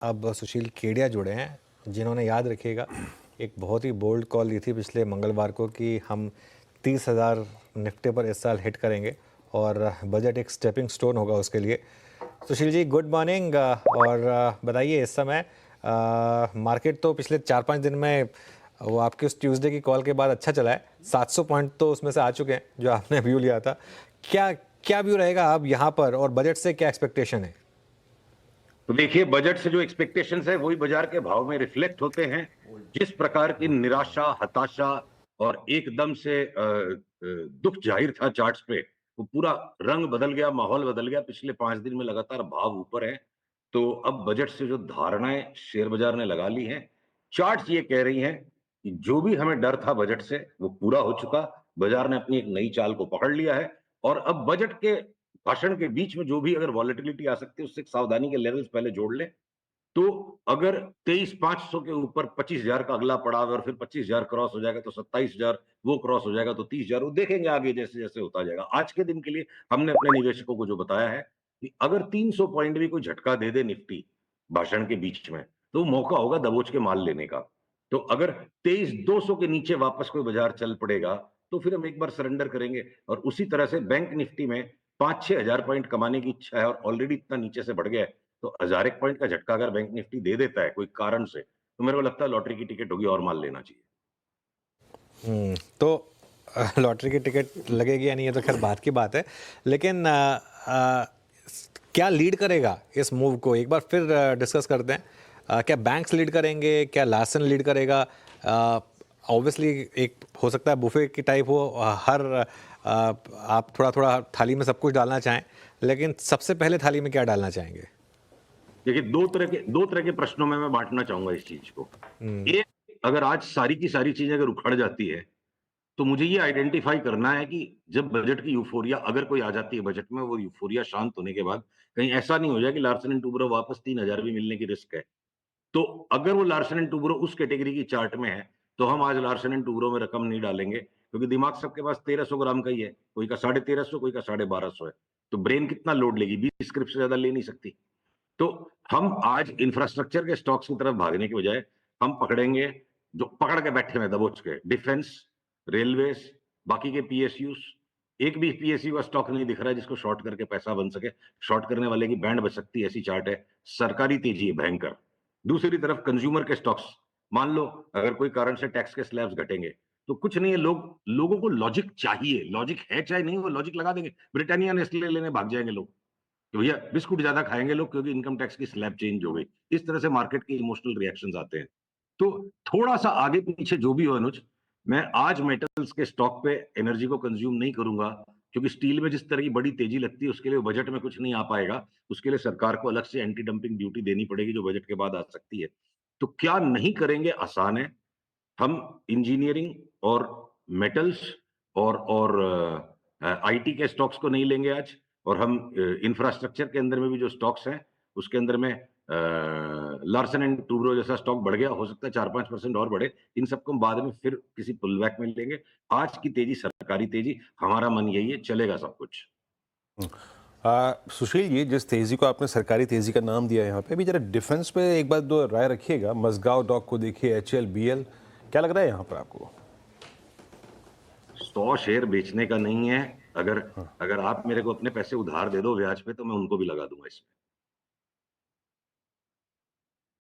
अब सुशील केडिया जुड़े हैं, जिन्होंने याद रखिएगा एक बहुत ही बोल्ड कॉल ली थी पिछले मंगलवार को कि हम 30,000 निफ्टी पर इस साल हिट करेंगे और बजट एक स्टेपिंग स्टोन होगा उसके लिए। Sushil ji good morning. और बताइए इस समय मार्केट तो पिछले 4-5 दिन में वो आपके उस ट्यूसडे की कॉल के बाद अच्छा चला है। 700 पॉइंट तो उसमें से आ चुके हैं जो आपने व्यू लिया था। क्या क्या व्यू रहेगा अब यहाँ पर और बजट से क्या एक्सपेक्टेशन है? तो देखिए, बजट से जो एक्सपेक्टेशंस है वही बाजार के भाव में रिफ्लेक्ट होते हैं। जिस प्रकार की निराशा, हताशा और एकदम से दुख जाहिर था चार्ट्स पे, वो पूरा रंग बदल गया, माहौल बदल गया। पिछले 5 दिन में लगातार भाव ऊपर है। तो अब बजट से जो धारणाएं शेयर बाजार ने लगा ली हैं, चार्ट्स ये कह रही हैं कि जो भी हमें डर था बजट से वो पूरा हो चुका। बाजार ने अपनी एक नई चाल को पकड़ लिया है और अब बजट के भाषण के बीच में जो भी अगर वॉलेटिलिटी आ सकती है, उससे एक सावधानी के लेवल्स पहले जोड़ लें। तो अगर 23,500 के ऊपर 25,000 का अगला पड़ाव है और फिर 25,000 क्रॉस हो जाएगा तो 27,000 वो क्रॉस हो जाएगा तो 30,000 वो देखेंगे आगे जैसे-जैसे होता जाएगा। आज के दिन के लिए हमने अपने निवेशकों को जो बताया है कि अगर 300 पॉइंट भी कोई झटका दे दे निफ्टी भाषण के बीच में, तो मौका होगा दबोच के माल लेने का। तो अगर 23,200 के नीचे वापस कोई बाजार चल पड़ेगा, तो फिर हम एक बार सरेंडर करेंगे और उसी तरह से बैंक निफ्टी में 5-6 हज़ार पॉइंट कमाने की इच्छा है और ऑलरेडी इतना नीचे से बढ़ गया है। तो 1000 एक पॉइंट का झटका अगर बैंक निफ्टी दे देता है कोई कारण से, तो मेरे को लगता है लॉटरी की टिकट होगी और माल लेना चाहिए। तो लॉटरी की टिकट लगेगी या नहीं ये तो खैर बात की बात है, लेकिन क्या लीड करेगा इस मूव को एक बार फिर डिस्कस करते हैं। क्या बैंक्स लीड करेंगे, क्या लार्सन लीड करेगा? ऑब्वियसली एक हो सकता है बुफे की टाइप हो, आप थोड़ा थोड़ा थाली में सब कुछ डालना चाहें, लेकिन सबसे पहले थाली में क्या डालना चाहेंगे? देखिए 2 तरह के प्रश्नों में मैं बाँटना चाहूँगा इस चीज़ को। एक, अगर आज सारी की सारी चीज़ें अगर उखड़ जाती है, तो मुझे ये आइडेंटिफ़ाई करना है कि जब बजट की यूफ़ोरिया अगर कोई आ जाती है बजट में, वो यूफ़ोरिया शांत होने के बाद कहीं ऐसा नहीं हो जाए कि लार्सन एंड टुब्रो वापस 3,000 भी मिलने की रिस्क है। तो अगर वो लार्सन एंड टुब्रो उस कैटेगरी की चार्ट में है, तो हम आज लार्सन एंड टुब्रो में रकम नहीं डालेंगे, क्योंकि दिमाग सबके पास 1300 ग्राम का ही है। कोई का 1350, कोई का 1250 है। तो ब्रेन कितना लोड लेगी? 20 स्क्रिप्ट से ज़्यादा ले नहीं सकती। तो हम आज इंफ्रास्ट्रक्चर के स्टॉक्स की तरफ भागने के बजाय हम पकड़ेंगे जो पकड़ के बैठे हुए दबोच के, डिफेंस, रेलवेज, बाकी के पीएसयूज। एक भी पीएसयू का स्टॉक नहीं दिख रहा है जिसको शॉर्ट करके पैसा बन सके। शॉर्ट करने वाले की बैंड बच सकती है, ऐसी चार्ट है। सरकारी तेजी है भयंकर। दूसरी तरफ कंज्यूमर के स्टॉक्स, मान लो अगर कोई कारण से टैक्स के स्लैब्स घटेंगे, तो कुछ नहीं है, लोगों को लॉजिक चाहिए। लॉजिक है चाहे नहीं, वो लॉजिक लगा देंगे। ब्रिटानिया, नेस्ले लेने भाग जाएंगे लोग कि भैया बिस्कुट ज्यादा खाएंगे लोग क्योंकि इनकम टैक्स की स्लैब चेंज हो गई। इस तरह से मार्केट के इमोशनल रिएक्शंस आते हैं। तो थोड़ा सा आगे पीछे जो भी हो अनुज, मैं आज मेटल्स के स्टॉक पे एनर्जी को कंज्यूम नहीं करूंगा, क्योंकि स्टील में जिस तरह की बड़ी तेजी लगती है उसके लिए बजट में कुछ नहीं आ पाएगा। उसके लिए सरकार को अलग से एंटी डंपिंग ड्यूटी देनी पड़ेगी जो बजट के बाद आ सकती है। तो क्या नहीं करेंगे, आसान है। हम इंजीनियरिंग और मेटल्स और आईटी के स्टॉक्स को नहीं लेंगे आज। और हम इंफ्रास्ट्रक्चर के अंदर में भी जो स्टॉक्स हैं उसके अंदर में लार्सन एंड टूब्रो जैसा स्टॉक बढ़ गया, हो सकता है 4-5% और बढ़े। इन सबको हम बाद में फिर किसी पुलबैक में लेंगे। आज की तेजी सरकारी तेजी, हमारा मन यही है, चलेगा सब कुछ। सुशील, ये जिस तेजी को आपने सरकारी तेजी का नाम दिया है यहाँ पे, अभी जरा डिफेंस पे एक बात दो राय रखिएगा। मजगांव डॉक को देखिए, एचएल, बीएल, क्या लग रहा है यहाँ पर आपको? 100 शेयर बेचने का नहीं है। अगर अगर आप मेरे को अपने पैसे उधार दे दो ब्याज पे, तो मैं उनको भी लगा दूंगा इसमें।